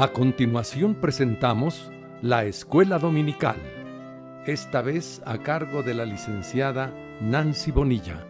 A continuación presentamos la Escuela Dominical, esta vez a cargo de la licenciada Nancy Bonilla.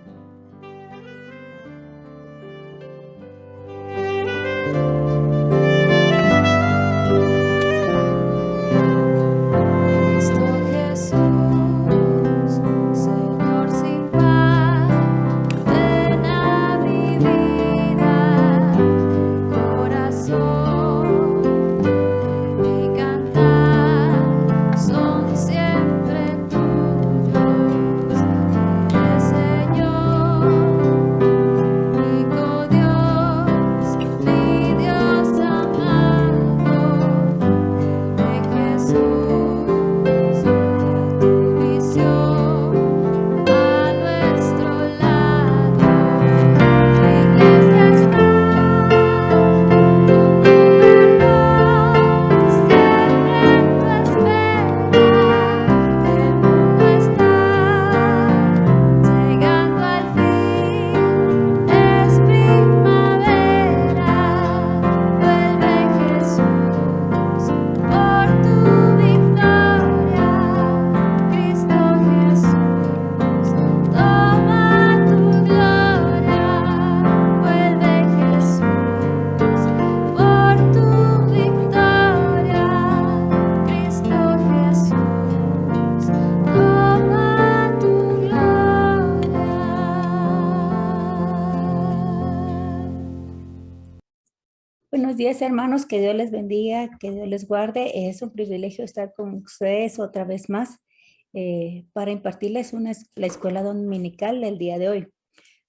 Buenos días, hermanos, que Dios les bendiga, que Dios les guarde. Es un privilegio estar con ustedes otra vez más para impartirles la escuela dominical del día de hoy.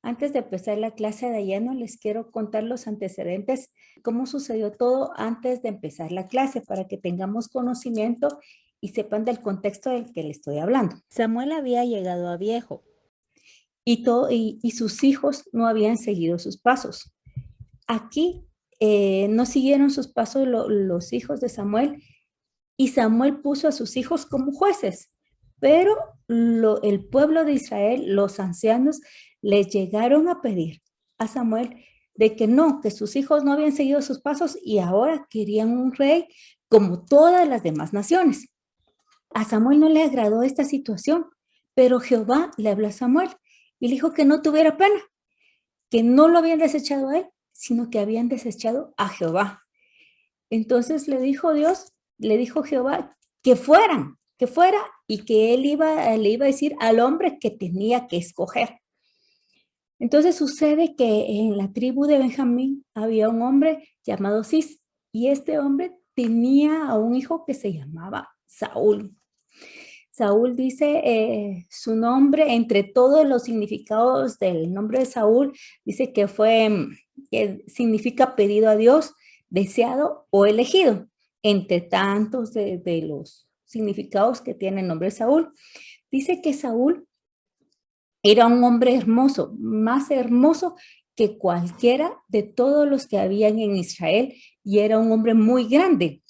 Antes de empezar la clase de lleno, les quiero contar los antecedentes, cómo sucedió todo antes de empezar la clase, para que tengamos conocimiento y sepan del contexto del que les estoy hablando. Samuel había llegado a viejo y sus hijos no habían seguido sus pasos. Aquí no siguieron sus pasos los hijos de Samuel, y Samuel puso a sus hijos como jueces, pero el pueblo de Israel, los ancianos, les llegaron a pedir a Samuel de que no, que sus hijos no habían seguido sus pasos y ahora querían un rey como todas las demás naciones. A Samuel no le agradó esta situación, pero Jehová le habló a Samuel y le dijo que no tuviera pena, que no lo habían desechado a él, sino que habían desechado a Jehová. Entonces le dijo Jehová que fuera, y que él le iba a decir al hombre que tenía que escoger. Entonces sucede que en la tribu de Benjamín había un hombre llamado Cis, y este hombre tenía a un hijo que se llamaba Saúl. Saúl dice su nombre, entre todos los significados del nombre de Saúl, dice que significa pedido a Dios, deseado o elegido, entre tantos de los significados que tiene el nombre de Saúl. Dice que Saúl era un hombre hermoso, más hermoso que cualquiera de todos los que habían en Israel, y era un hombre muy grande.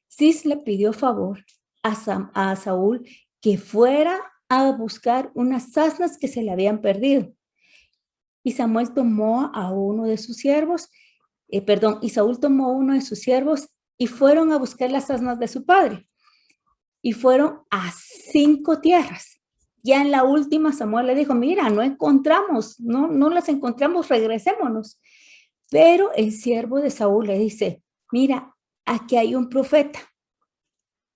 Cis le pidió favor a Saúl que fuera a buscar unas asnas que se le habían perdido. Y Samuel tomó a uno de sus siervos, y Saúl tomó uno de sus siervos y fueron a buscar las asnas de su padre. Y fueron a 5 tierras. Ya en la última Samuel le dijo, mira, no las encontramos, regresémonos. Pero el siervo de Saúl le dice, mira, aquí hay un profeta.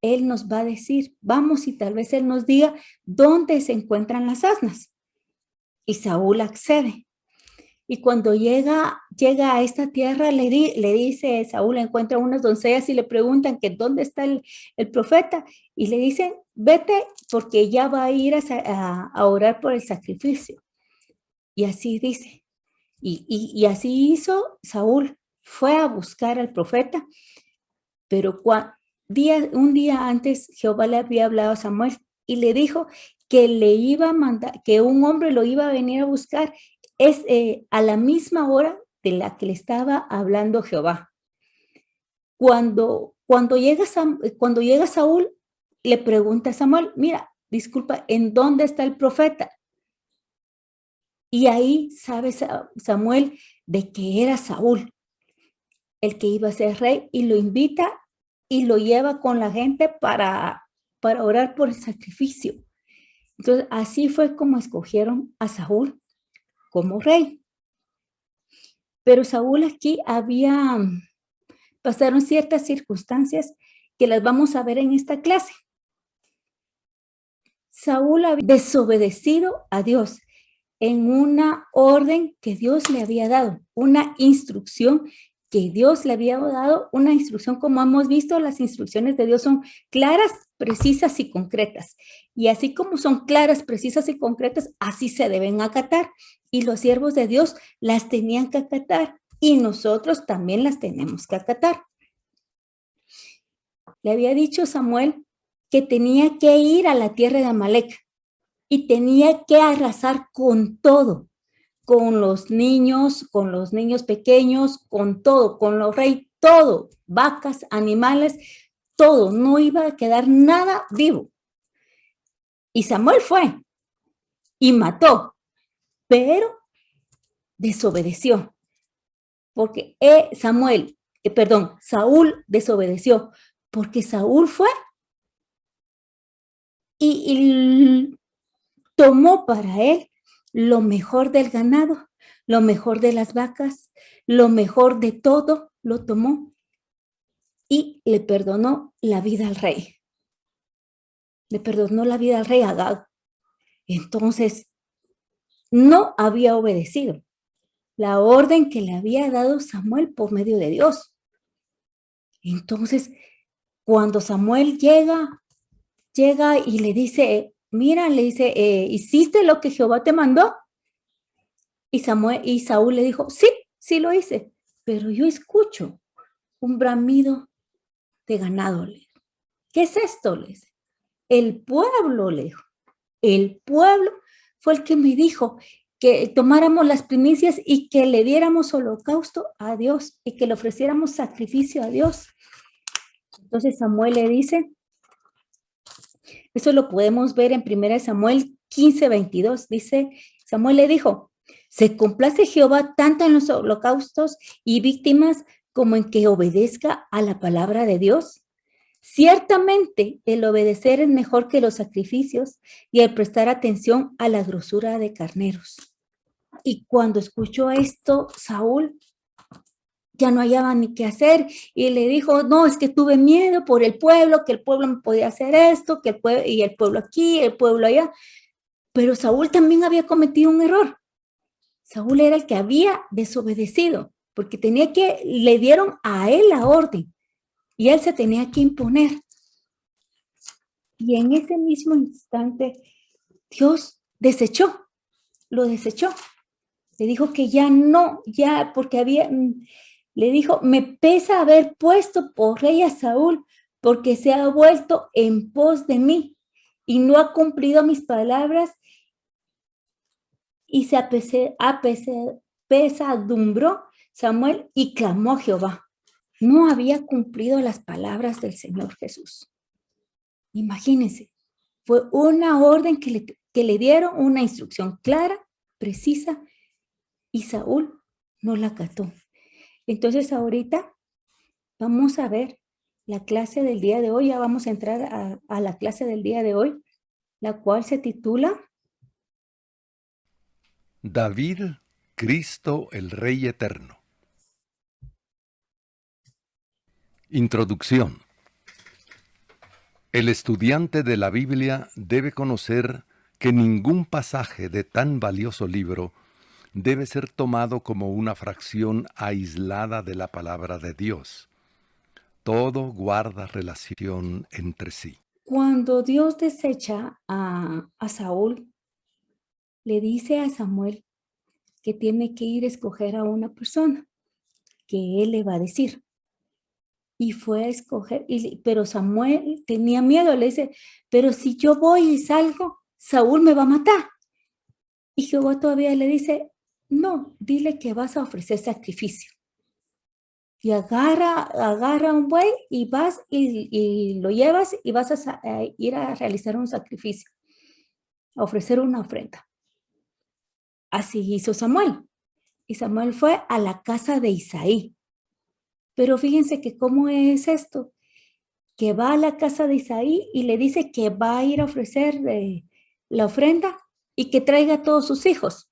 Él nos va a decir, vamos, y tal vez él nos diga dónde se encuentran las asnas. Y Saúl accede. Y cuando llega a esta tierra, le dice Saúl, encuentra unas doncellas y le preguntan que dónde está el profeta. Y le dicen, vete porque ya va a ir a orar por el sacrificio. Y así dice. Y así hizo Saúl. Fue a buscar al profeta, pero un día antes Jehová le había hablado a Samuel y le dijo que le iba a mandar, que un hombre lo iba a venir a buscar a la misma hora de la que le estaba hablando Jehová. Cuando llega Saúl, le pregunta a Samuel, mira, disculpa, ¿en dónde está el profeta? Y ahí sabe Samuel de que era Saúl. el que iba a ser rey, y lo invita y lo lleva con la gente para orar por el sacrificio. Entonces, así fue como escogieron a Saúl como rey. Pero Saúl aquí pasaron ciertas circunstancias que las vamos a ver en esta clase. Saúl había desobedecido a Dios en una orden que Dios le había dado, una instrucción que Dios le había dado, una instrucción, como hemos visto, las instrucciones de Dios son claras, precisas y concretas. Y así como son claras, precisas y concretas, así se deben acatar. Y los siervos de Dios las tenían que acatar y nosotros también las tenemos que acatar. Le había dicho Samuel que tenía que ir a la tierra de Amalek y tenía que arrasar con todo, con los niños pequeños, con todo, con los reyes, todo, vacas, animales, todo, no iba a quedar nada vivo. Y Samuel fue y mató, pero desobedeció, porque Saúl desobedeció, porque Saúl fue y tomó para él lo mejor del ganado, lo mejor de las vacas, lo mejor de todo, lo tomó y le perdonó la vida al rey. Le perdonó la vida al rey Agag. Entonces, no había obedecido la orden que le había dado Samuel por medio de Dios. Entonces, cuando Samuel llega y le dice, mira, le dice, ¿hiciste lo que Jehová te mandó? Y Saúl le dijo, sí lo hice, pero yo escucho un bramido de ganado. ¿Qué es esto? Le dice. El pueblo, le dijo. El pueblo fue el que me dijo que tomáramos las primicias y que le diéramos holocausto a Dios y que le ofreciéramos sacrificio a Dios. Entonces Samuel le dice, eso lo podemos ver en 1 Samuel 15:22, dice, Samuel le dijo, ¿se complace Jehová tanto en los holocaustos y víctimas como en que obedezca a la palabra de Dios? Ciertamente el obedecer es mejor que los sacrificios y el prestar atención a la grosura de carneros. Y cuando escuchó esto, Saúl ya no hallaba ni qué hacer y le dijo, no, es que tuve miedo por el pueblo, que el pueblo me podía hacer esto, que el pueblo aquí, el pueblo allá. Pero Saúl también había cometido un error. Saúl era el que había desobedecido, porque le dieron a él la orden y él se tenía que imponer. Y en ese mismo instante, Dios lo desechó. Le dijo que ya no, porque le dijo, me pesa haber puesto por rey a Saúl, porque se ha vuelto en pos de mí y no ha cumplido mis palabras y se apesadumbró Samuel y clamó a Jehová. No había cumplido las palabras del Señor Jesús. Imagínense, fue una orden que le dieron, una instrucción clara, precisa, y Saúl no la acató. Entonces ahorita vamos a ver la clase del día de hoy, ya vamos a entrar a la clase del día de hoy, la cual se titula David, Cristo el Rey Eterno. Introducción. El estudiante de la Biblia debe conocer que ningún pasaje de tan valioso libro debe ser tomado como una fracción aislada de la palabra de Dios. Todo guarda relación entre sí. Cuando Dios desecha a Saúl, le dice a Samuel que tiene que ir a escoger a una persona, que él le va a decir. Y fue a escoger, pero Samuel tenía miedo, le dice, pero si yo voy y salgo, Saúl me va a matar. Y Jehová todavía le dice, no, dile que vas a ofrecer sacrificio. Y agarra un buey y vas y lo llevas y vas a ir a realizar un sacrificio, a ofrecer una ofrenda. Así hizo Samuel. Y Samuel fue a la casa de Isaí. Pero fíjense que cómo es esto, que va a la casa de Isaí y le dice que va a ir a ofrecer la ofrenda y que traiga a todos sus hijos.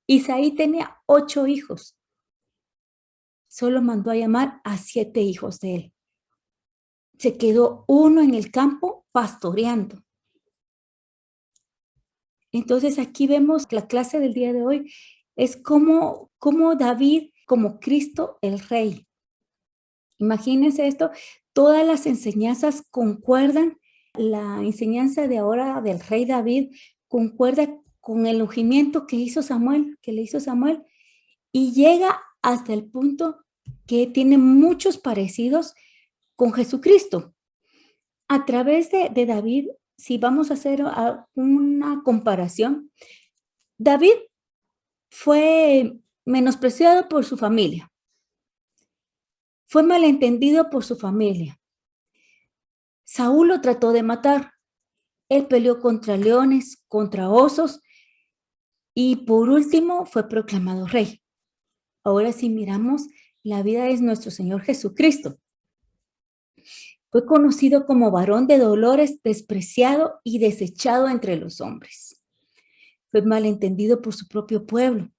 Isaí tenía 8 hijos. Solo mandó a llamar a 7 hijos de él. Se quedó uno en el campo pastoreando. Entonces aquí vemos la clase del día de hoy es como David, como Cristo el Rey. Imagínense esto, todas las enseñanzas concuerdan, la enseñanza de ahora del rey David concuerda con el ungimiento que le hizo Samuel, y llega hasta el punto que tiene muchos parecidos con Jesucristo. A través de David, si vamos a hacer una comparación, David fue menospreciado por su familia, fue malentendido por su familia. Saúl lo trató de matar. Él peleó contra leones, contra osos y por último fue proclamado rey. Ahora si miramos la vida de nuestro Señor Jesucristo. Fue conocido como varón de dolores, despreciado y desechado entre los hombres. Fue malentendido por su propio pueblo.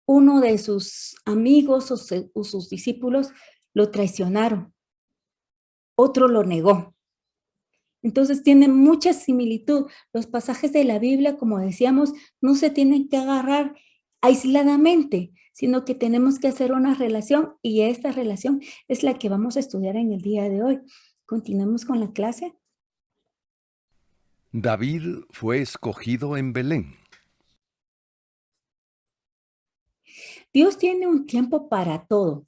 Uno de sus amigos o sus discípulos lo traicionaron. Otro lo negó. Entonces tienen mucha similitud. Los pasajes de la Biblia, como decíamos, no se tienen que agarrar aisladamente, sino que tenemos que hacer una relación y esta relación es la que vamos a estudiar en el día de hoy. Continuemos con la clase. David fue escogido en Belén. Dios tiene un tiempo para todo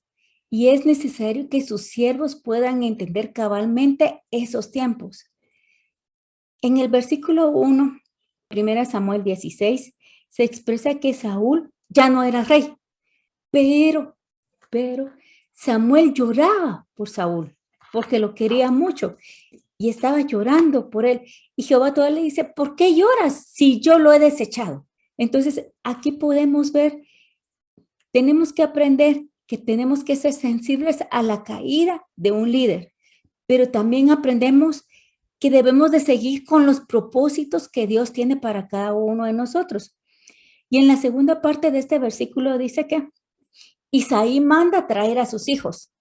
y es necesario que sus siervos puedan entender cabalmente esos tiempos. En el versículo 1, 1 Samuel 16, se expresa que Saúl ya no era rey, pero Samuel lloraba por Saúl, porque lo quería mucho y estaba llorando por él. Y Jehová todavía le dice, ¿por qué lloras si yo lo he desechado? Entonces, aquí podemos ver, tenemos que aprender que tenemos que ser sensibles a la caída de un líder, pero también aprendemos que debemos de seguir con los propósitos que Dios tiene para cada uno de nosotros. Y en la segunda parte de este versículo dice que Isaí manda traer a sus hijos,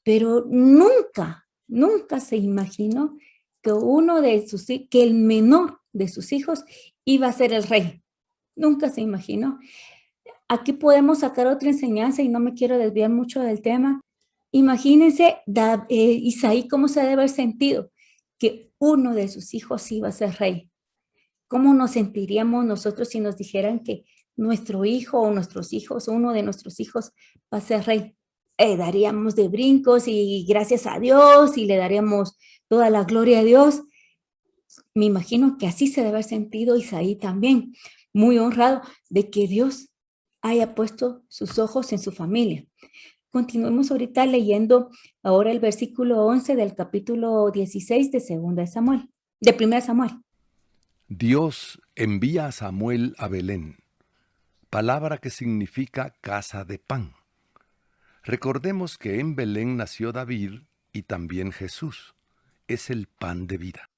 pero nunca se imaginó que el menor de sus hijos iba a ser el rey. Nunca se imaginó. Aquí podemos sacar otra enseñanza y no me quiero desviar mucho del tema. Imagínense Isaí cómo se debe haber sentido que uno de sus hijos iba a ser rey. ¿Cómo nos sentiríamos nosotros si nos dijeran que nuestro hijo o nuestros hijos, uno de nuestros hijos va a ser rey? Daríamos de brincos y gracias a Dios y le daríamos toda la gloria a Dios. Me imagino que así se debe haber sentido Isaí también, muy honrado de que Dios haya puesto sus ojos en su familia. Continuemos ahorita leyendo ahora el versículo 11 del capítulo 16 de 2 Samuel, de 1 Samuel. Dios envía a Samuel a Belén, palabra que significa casa de pan. Recordemos que en Belén nació David y también Jesús. Es el pan de vida.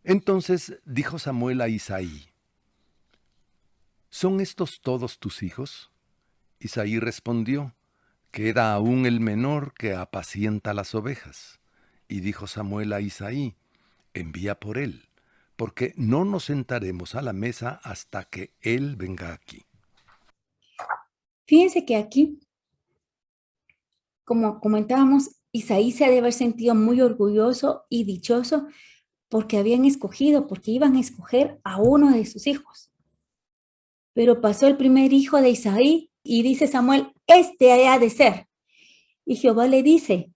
Entonces dijo Samuel a Isaí, ¿son estos todos tus hijos? Isaí respondió, queda aún el menor que apacienta las ovejas. Y dijo Samuel a Isaí, envía por él, porque no nos sentaremos a la mesa hasta que él venga aquí. Fíjense que aquí, como comentábamos, Isaí se ha de haber sentido muy orgulloso y dichoso porque iban a escoger a uno de sus hijos. Pero pasó el primer hijo de Isaí y dice Samuel, este ha de ser. Y Jehová le dice,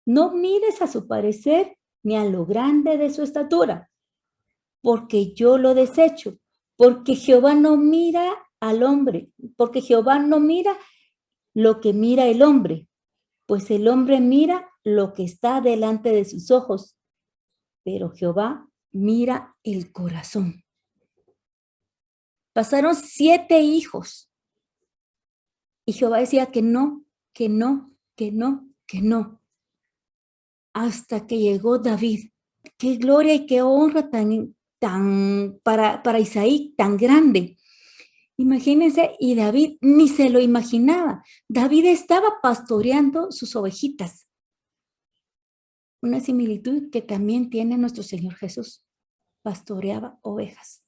no mires a su parecer ni a lo grande de su estatura, porque yo lo desecho, porque Jehová no mira al hombre, porque Jehová no mira lo que mira el hombre, pues el hombre mira lo que está delante de sus ojos, pero Jehová mira el corazón. Pasaron 7 hijos Y Jehová decía que no, que no, que no, que no. Hasta que llegó David. Qué gloria y qué honra para Isaí, tan grande. Imagínense, y David ni se lo imaginaba. David estaba pastoreando sus ovejitas. Una similitud que también tiene nuestro Señor Jesús. Pastoreaba ovejas.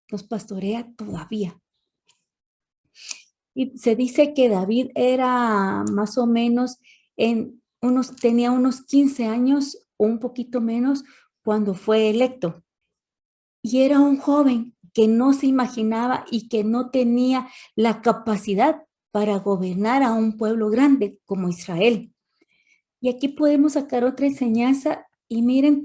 Nos pastorea todavía. Y se dice que David era más o menos tenía unos 15 años o un poquito menos cuando fue electo. Y era un joven que no se imaginaba y que no tenía la capacidad para gobernar a un pueblo grande como Israel. Y aquí podemos sacar otra enseñanza y miren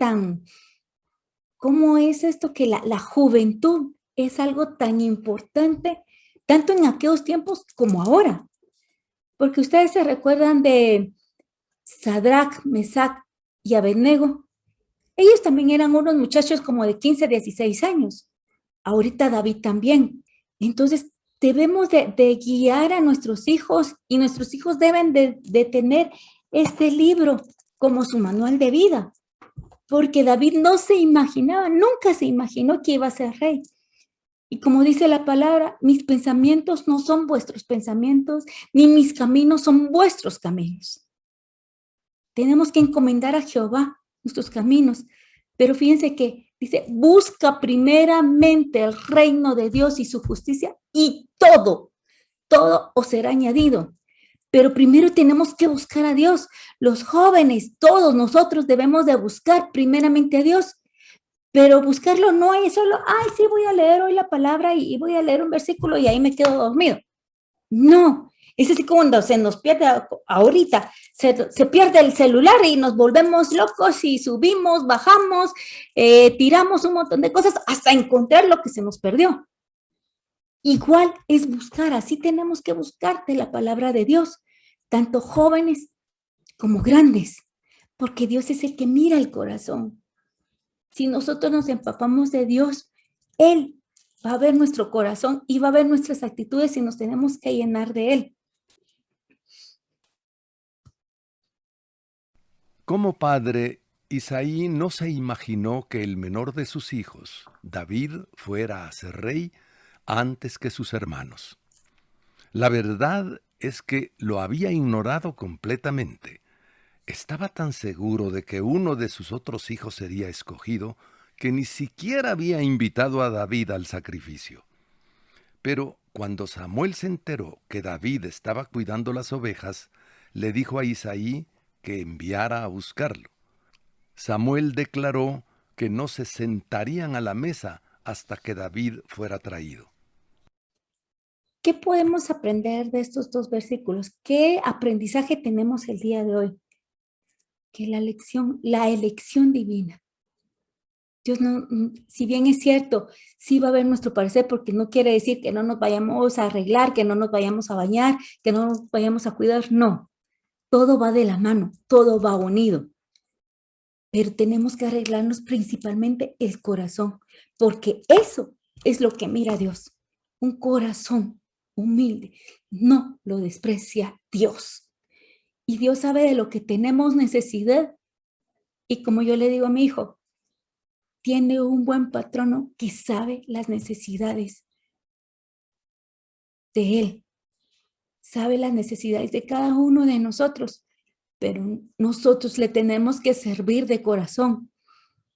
cómo es esto que la juventud es algo tan importante, tanto en aquellos tiempos como ahora. Porque ustedes se recuerdan de Sadrach, Mesach y Abednego. Ellos también eran unos muchachos como de 15, 16 años. Ahorita David también. Entonces, debemos de guiar a nuestros hijos y nuestros hijos deben de tener este libro como su manual de vida. Porque David no se imaginaba, nunca se imaginó que iba a ser rey. Y como dice la palabra, mis pensamientos no son vuestros pensamientos, ni mis caminos son vuestros caminos. Tenemos que encomendar a Jehová nuestros caminos. Pero fíjense que dice, busca primeramente el reino de Dios y su justicia y todo os será añadido. Pero primero tenemos que buscar a Dios. Los jóvenes, todos nosotros debemos de buscar primeramente a Dios. Pero buscarlo no es solo, ay, sí, voy a leer hoy la palabra y voy a leer un versículo y ahí me quedo dormido. No, es así como cuando se nos pierde ahorita, se pierde el celular y nos volvemos locos y subimos, bajamos, tiramos un montón de cosas hasta encontrar lo que se nos perdió. Igual es buscar, así tenemos que buscar de la palabra de Dios, tanto jóvenes como grandes, porque Dios es el que mira el corazón. Si nosotros nos empapamos de Dios, Él va a ver nuestro corazón y va a ver nuestras actitudes y nos tenemos que llenar de Él. Como padre, Isaí no se imaginó que el menor de sus hijos, David, fuera a ser rey antes que sus hermanos. La verdad es que lo había ignorado completamente. Estaba tan seguro de que uno de sus otros hijos sería escogido que ni siquiera había invitado a David al sacrificio. Pero cuando Samuel se enteró que David estaba cuidando las ovejas, le dijo a Isaí que enviara a buscarlo. Samuel declaró que no se sentarían a la mesa hasta que David fuera traído. ¿Qué podemos aprender de estos dos versículos? ¿Qué aprendizaje tenemos el día de hoy? Que la elección divina. Dios no, si bien es cierto, sí va a haber nuestro parecer, porque no quiere decir que no nos vayamos a arreglar, que no nos vayamos a bañar, que no nos vayamos a cuidar, no. Todo va de la mano, todo va unido. Pero tenemos que arreglarnos principalmente el corazón, porque eso es lo que mira Dios. Un corazón humilde no lo desprecia Dios. Y Dios sabe de lo que tenemos necesidad. Y como yo le digo a mi hijo, tiene un buen patrono que sabe las necesidades de él, sabe las necesidades de cada uno de nosotros, pero nosotros le tenemos que servir de corazón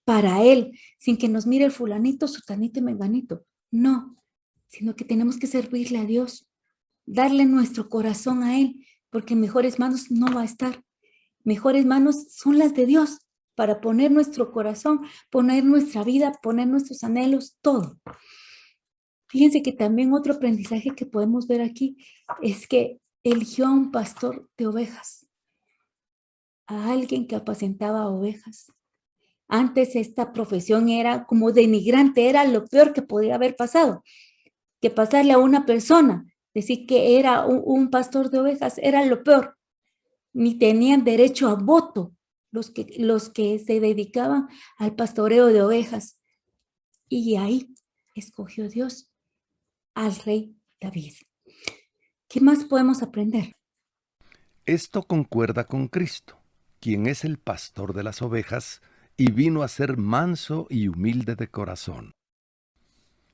para él, sin que nos mire el fulanito, sutanito y menganito. No, sino que tenemos que servirle a Dios, darle nuestro corazón a él, porque en mejores manos no va a estar. Mejores manos son las de Dios, para poner nuestro corazón, poner nuestra vida, poner nuestros anhelos, todo. Fíjense que también otro aprendizaje que podemos ver aquí es que eligió a un pastor de ovejas, a alguien que apacentaba ovejas. Antes esta profesión era como denigrante, era lo peor que podía haber pasado, que pasarle a una persona, decir que era un pastor de ovejas, era lo peor. Ni tenían derecho a voto los que se dedicaban al pastoreo de ovejas. Y ahí escogió Dios al rey David. ¿Qué más podemos aprender? Esto concuerda con Cristo, quien es el pastor de las ovejas y vino a ser manso y humilde de corazón.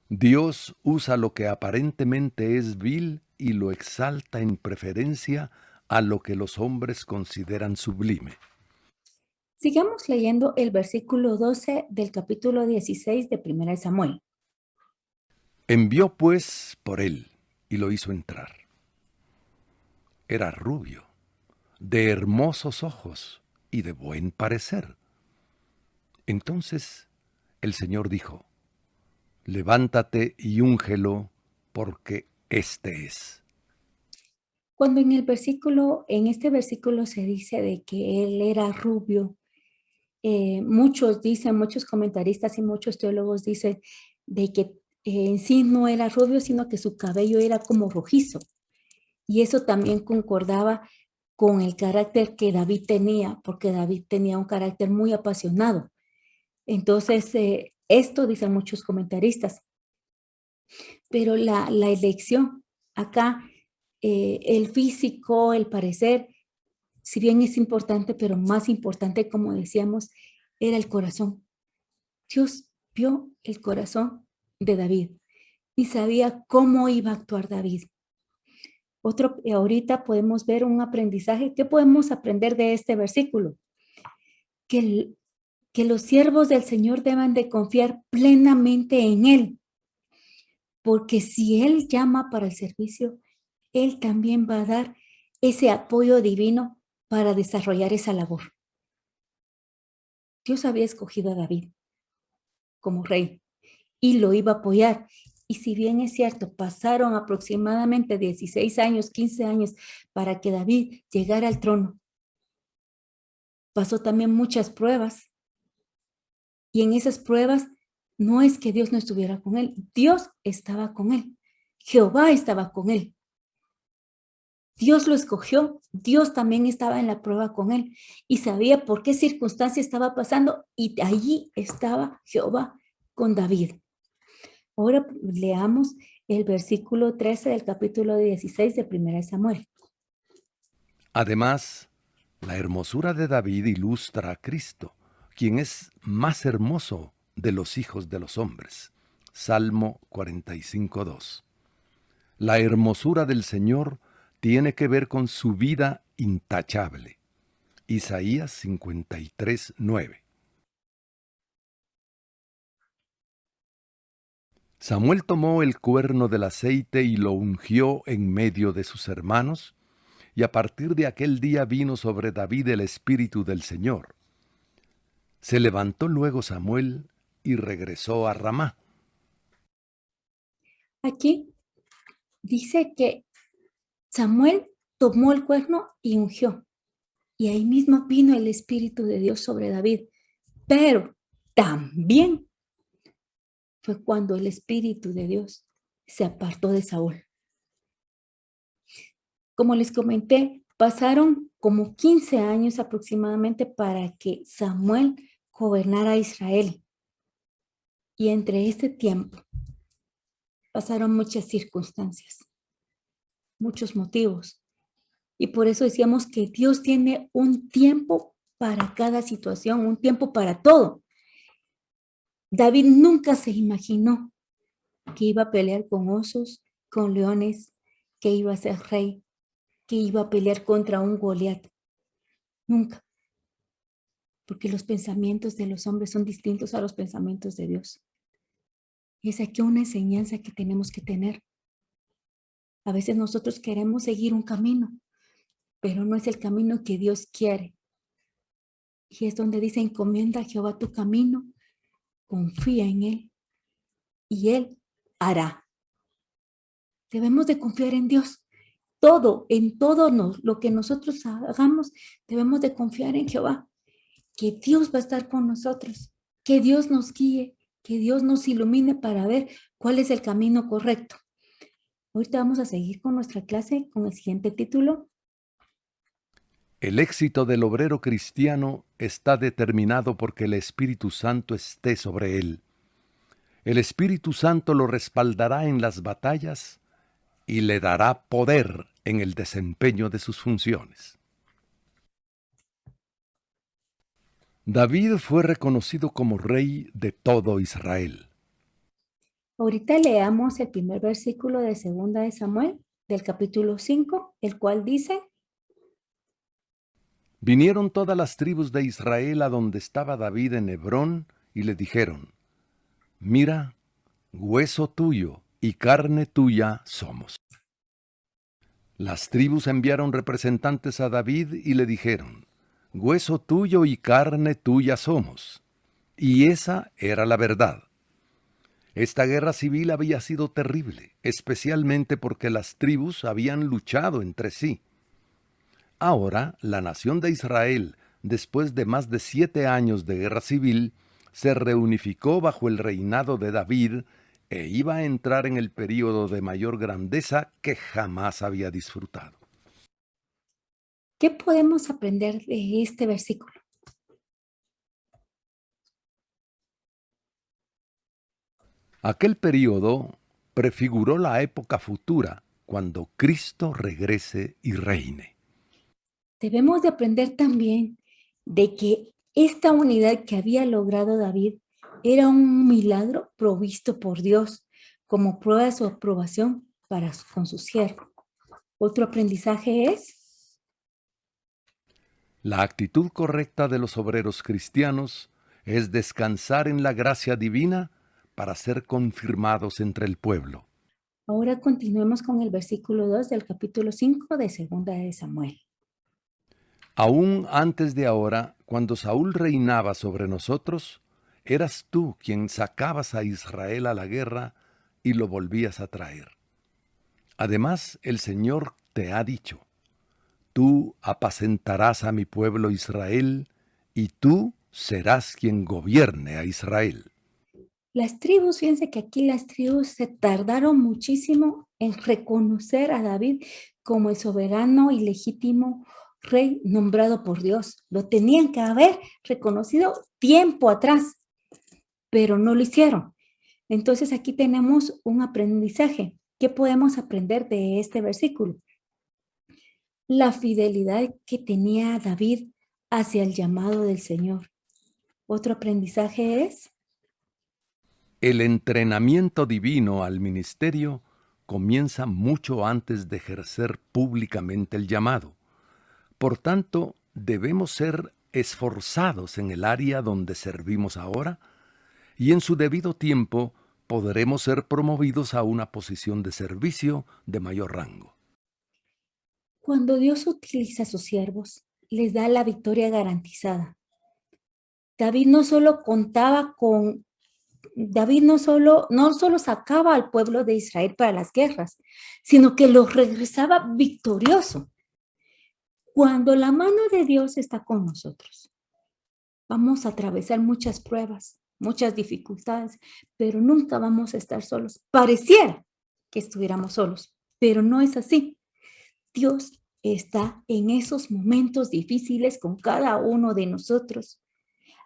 Dios usa lo que aparentemente es vil y lo exalta en preferencia a lo que los hombres consideran sublime. Sigamos leyendo el versículo 12 del capítulo 16 de 1 de Samuel. Envió pues por él y lo hizo entrar. Era rubio, de hermosos ojos y de buen parecer. Entonces el Señor dijo: levántate y úngelo, porque éste es. Cuando en este versículo se dice de que él era rubio, muchos comentaristas y muchos teólogos dicen de que en sí no era rubio, sino que su cabello era como rojizo. Y eso también concordaba con el carácter que David tenía, porque David tenía un carácter muy apasionado. Entonces, esto dicen muchos comentaristas. Pero la elección acá, el físico, el parecer, si bien es importante, pero más importante, como decíamos, era el corazón. Dios vio el corazón de David y sabía cómo iba a actuar David. Ahorita podemos ver un aprendizaje. ¿Qué podemos aprender de este versículo? Que, que los siervos del Señor deben de confiar plenamente en Él, porque si Él llama para el servicio, Él también va a dar ese apoyo divino para desarrollar esa labor. Dios había escogido a David como rey y lo iba a apoyar. Y si bien es cierto, pasaron aproximadamente 16 años, 15 años para que David llegara al trono, pasó también muchas pruebas. Y en esas pruebas no es que Dios no estuviera con él, Dios estaba con él. Jehová estaba con él. Dios lo escogió, Dios también estaba en la prueba con él y sabía por qué circunstancia estaba pasando y allí estaba Jehová con David. Ahora leamos el versículo 13 del capítulo 16 de 1 Samuel. Además, la hermosura de David ilustra a Cristo, quien es más hermoso de los hijos de los hombres. Salmo 45:2. La hermosura del Señor tiene que ver con su vida intachable. Isaías 53:9. Samuel tomó el cuerno del aceite y lo ungió en medio de sus hermanos, y a partir de aquel día vino sobre David el Espíritu del Señor. Se levantó luego Samuel y regresó a Ramá. Aquí dice que Samuel tomó el cuerno y ungió. Y ahí mismo vino el Espíritu de Dios sobre David. Pero también fue cuando el Espíritu de Dios se apartó de Saúl. Como les comenté, pasaron como 15 años aproximadamente para que Samuel gobernara a Israel. Y entre este tiempo pasaron muchas circunstancias, muchos motivos. Y por eso decíamos que Dios tiene un tiempo para cada situación, un tiempo para todo. David nunca se imaginó que iba a pelear con osos, con leones, que iba a ser rey, que iba a pelear contra un Goliat. Nunca, porque los pensamientos de los hombres son distintos a los pensamientos de Dios. Y es aquí una enseñanza que tenemos que tener. A veces nosotros queremos seguir un camino, pero no es el camino que Dios quiere. Y es donde dice: encomienda a Jehová tu camino, confía en Él y Él hará. Debemos de confiar en Dios. En todo lo que nosotros hagamos, debemos de confiar en Jehová, que Dios va a estar con nosotros, que Dios nos guíe, que Dios nos ilumine para ver cuál es el camino correcto. Ahorita vamos a seguir con nuestra clase con el siguiente título. El éxito del obrero cristiano está determinado porque el Espíritu Santo esté sobre él. El Espíritu Santo lo respaldará en las batallas y le dará poder en el desempeño de sus funciones. David fue reconocido como rey de todo Israel. Ahorita leamos el primer versículo de Segunda de Samuel, del capítulo 5, el cual dice: Vinieron todas las tribus de Israel a donde estaba David en Hebrón y le dijeron: Mira, hueso tuyo y carne tuya somos. Las tribus enviaron representantes a David y le dijeron: Hueso tuyo y carne tuya somos. Y esa era la verdad. Esta guerra civil había sido terrible, especialmente porque las tribus habían luchado entre sí. Ahora, la nación de Israel, después de más de 7 años de guerra civil, se reunificó bajo el reinado de David e iba a entrar en el período de mayor grandeza que jamás había disfrutado. ¿qué podemos aprender de este versículo? Aquel período prefiguró la época futura, cuando Cristo regrese y reine. Debemos de aprender también de que esta unidad que había logrado David era un milagro provisto por Dios como prueba de su aprobación con su siervo. Otro aprendizaje es: La actitud correcta de los obreros cristianos es descansar en la gracia divina para ser confirmados entre el pueblo. ahora continuemos con el versículo 2 del capítulo 5 de Segunda de Samuel. Aún antes de ahora, cuando Saúl reinaba sobre nosotros, eras tú quien sacabas a Israel a la guerra y lo volvías a traer. Además, el Señor te ha dicho: Tú apacentarás a mi pueblo Israel, y tú serás quien gobierne a Israel. Las tribus, fíjense que aquí las tribus se tardaron muchísimo en reconocer a David como el soberano y legítimo rey nombrado por Dios. Lo tenían que haber reconocido tiempo atrás, pero no lo hicieron. Entonces aquí tenemos un aprendizaje. ¿Qué podemos aprender de este versículo? La fidelidad que tenía David hacia el llamado del Señor. Otro aprendizaje es: El entrenamiento divino al ministerio comienza mucho antes de ejercer públicamente el llamado. Por tanto, debemos ser esforzados en el área donde servimos ahora, y en su debido tiempo podremos ser promovidos a una posición de servicio de mayor rango. cuando Dios utiliza a sus siervos, les da la victoria garantizada. David no solo contaba con, David no solo sacaba al pueblo de Israel para las guerras, sino que los regresaba victorioso. Cuando la mano de Dios está con nosotros, vamos a atravesar muchas pruebas, muchas dificultades, pero nunca vamos a estar solos. Pareciera que estuviéramos solos, pero no es así. Dios está en esos momentos difíciles con cada uno de nosotros.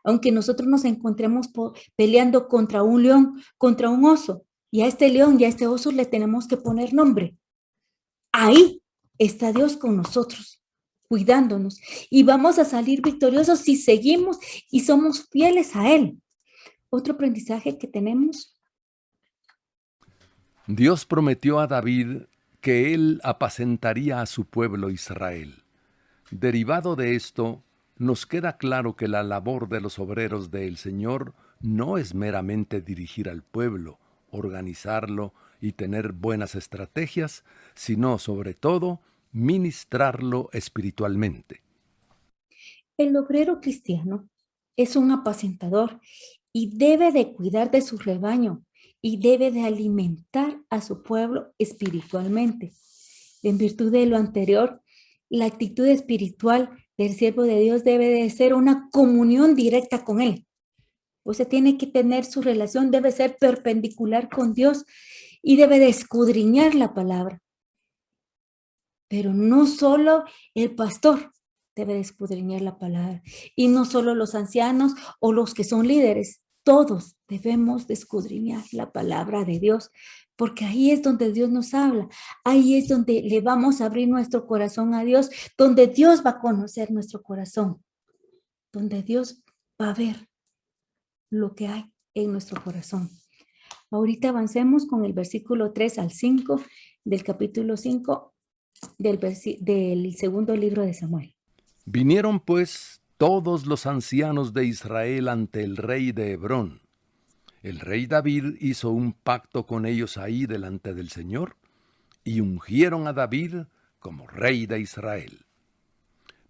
Aunque nosotros nos encontremos peleando contra un león, contra un oso, y a este león y a este oso le tenemos que poner nombre. Ahí está Dios con nosotros, cuidándonos, y vamos a salir victoriosos si seguimos y somos fieles a Él. Otro aprendizaje que tenemos: Dios prometió a David que él apacentaría a su pueblo Israel. Derivado de esto, nos queda claro que la labor de los obreros del Señor no es meramente dirigir al pueblo, organizarlo y tener buenas estrategias, sino sobre todo ministrarlo espiritualmente. el obrero cristiano es un apacentador y debe de cuidar de su rebaño y debe de alimentar a su pueblo espiritualmente. En virtud de lo anterior, la actitud espiritual del siervo de Dios debe de ser una comunión directa con Él. O sea, tiene que tener su relación, debe ser perpendicular con Dios y debe de escudriñar la palabra. Pero no solo el pastor debe de escudriñar la palabra y no solo los ancianos o los que son líderes. todos debemos de escudriñar la palabra de Dios, porque ahí es donde Dios nos habla, ahí es donde le vamos a abrir nuestro corazón a Dios, donde Dios va a conocer nuestro corazón, donde Dios va a ver lo que hay en nuestro corazón. Ahorita avancemos con el versículo 3 al 5 del capítulo 5 del segundo libro de Samuel. Vinieron pues todos los ancianos de Israel ante el rey de Hebrón. El rey David hizo un pacto con ellos ahí delante del Señor, y ungieron a David como rey de Israel.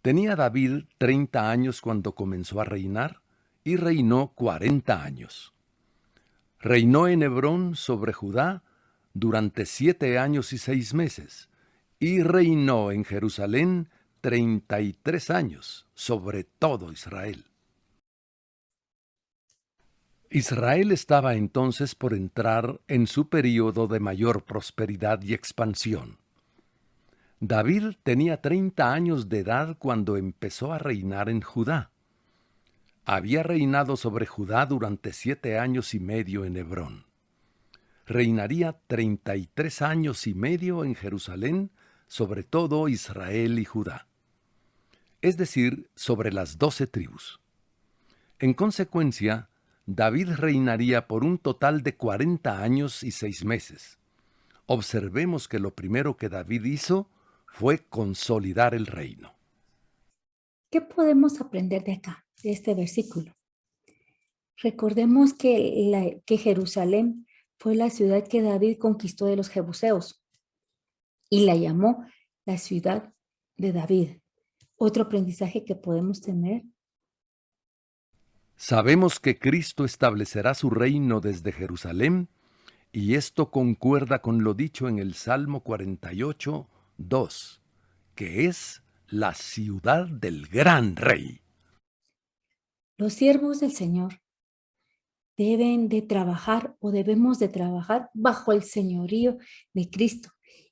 Tenía David 30 años cuando comenzó a reinar, y reinó 40 años. Reinó en Hebrón sobre Judá durante 7 años y 6 meses, y reinó en Jerusalén 33 años sobre todo Israel. Israel estaba entonces por entrar en su período de mayor prosperidad y expansión. David tenía 30 años de edad cuando empezó a reinar en Judá. Había reinado sobre Judá durante 7 años y medio en Hebrón. Reinaría 33 años y medio en Jerusalén, sobre todo Israel y Judá, es decir, sobre las 12 tribus. En consecuencia, David reinaría por un total de 40 años y 6 meses. Observemos que lo primero que David hizo fue consolidar el reino. ¿Qué podemos aprender de acá, de este versículo? Recordemos que Jerusalén fue la ciudad que David conquistó de los jebuseos y la llamó la ciudad de David. Otro aprendizaje que podemos tener. Sabemos que Cristo establecerá su reino desde Jerusalén, y esto concuerda con lo dicho en el Salmo 48, 2, que es la ciudad del gran rey. Los siervos del Señor deben de trabajar o debemos de trabajar bajo el señorío de Cristo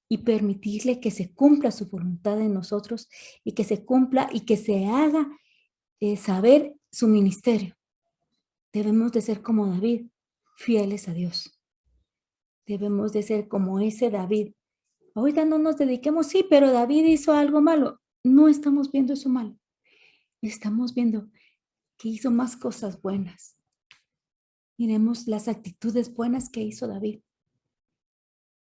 y permitirle que se cumpla su voluntad en nosotros y que se cumpla y que se haga saber su ministerio. Debemos de ser como David, fieles a Dios. Debemos de ser como ese David. Ahorita no nos dediquemos, sí, pero David hizo algo malo. No estamos viendo eso malo. Estamos viendo que hizo más cosas buenas. Miremos las actitudes buenas que hizo David.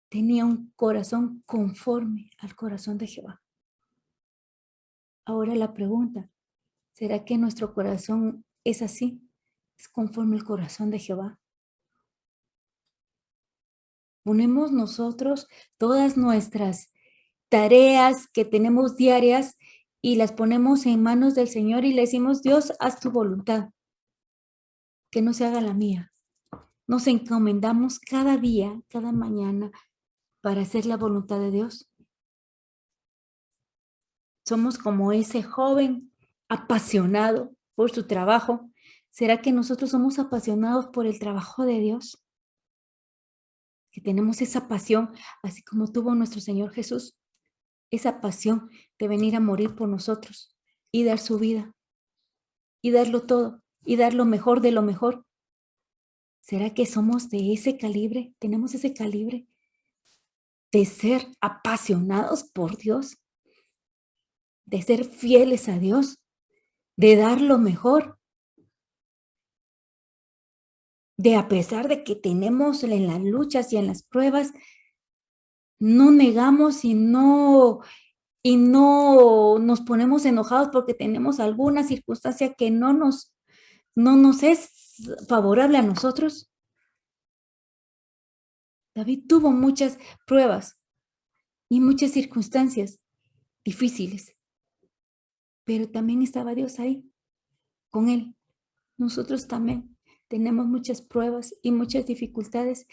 Tenía un corazón conforme al corazón de Jehová. Ahora la pregunta, ¿será que nuestro corazón es así? ¿Es conforme al corazón de Jehová? Ponemos nosotros todas nuestras tareas que tenemos diarias y las ponemos en manos del Señor y le decimos, Dios, haz tu voluntad, que no se haga la mía. Nos encomendamos cada día, cada mañana, para hacer la voluntad de Dios. Somos como ese joven apasionado por su trabajo. ¿Será que nosotros somos apasionados por el trabajo de Dios? Que tenemos esa pasión, así como tuvo nuestro Señor Jesús, esa pasión de venir a morir por nosotros y dar su vida y darlo todo y dar lo mejor de lo mejor. ¿Será que somos de ese calibre? ¿Tenemos ese calibre de ser apasionados por Dios? De ser fieles a Dios, de dar lo mejor, de a pesar de que tenemos en las luchas y en las pruebas, no negamos y no nos ponemos enojados porque tenemos alguna circunstancia que no nos es favorable a nosotros. David tuvo muchas pruebas y muchas circunstancias difíciles, pero también estaba Dios ahí con él. Nosotros también tenemos muchas pruebas y muchas dificultades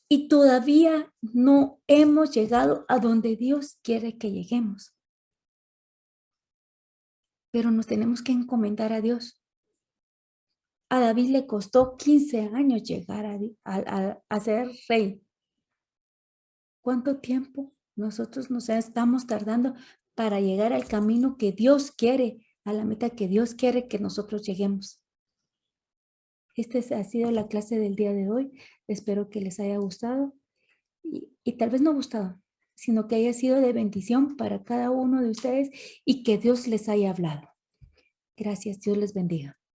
y todavía no hemos llegado a donde Dios quiere que lleguemos. Pero nos tenemos que encomendar a Dios. A David le costó 15 años llegar a ser rey. ¿Cuánto tiempo nosotros nos estamos tardando para llegar al camino que Dios quiere, a la meta que Dios quiere que nosotros lleguemos? Ha sido la clase del día de hoy. Espero que les haya gustado y tal vez no gustado, sino que haya sido de bendición para cada uno de ustedes y que Dios les haya hablado. Gracias, Dios les bendiga.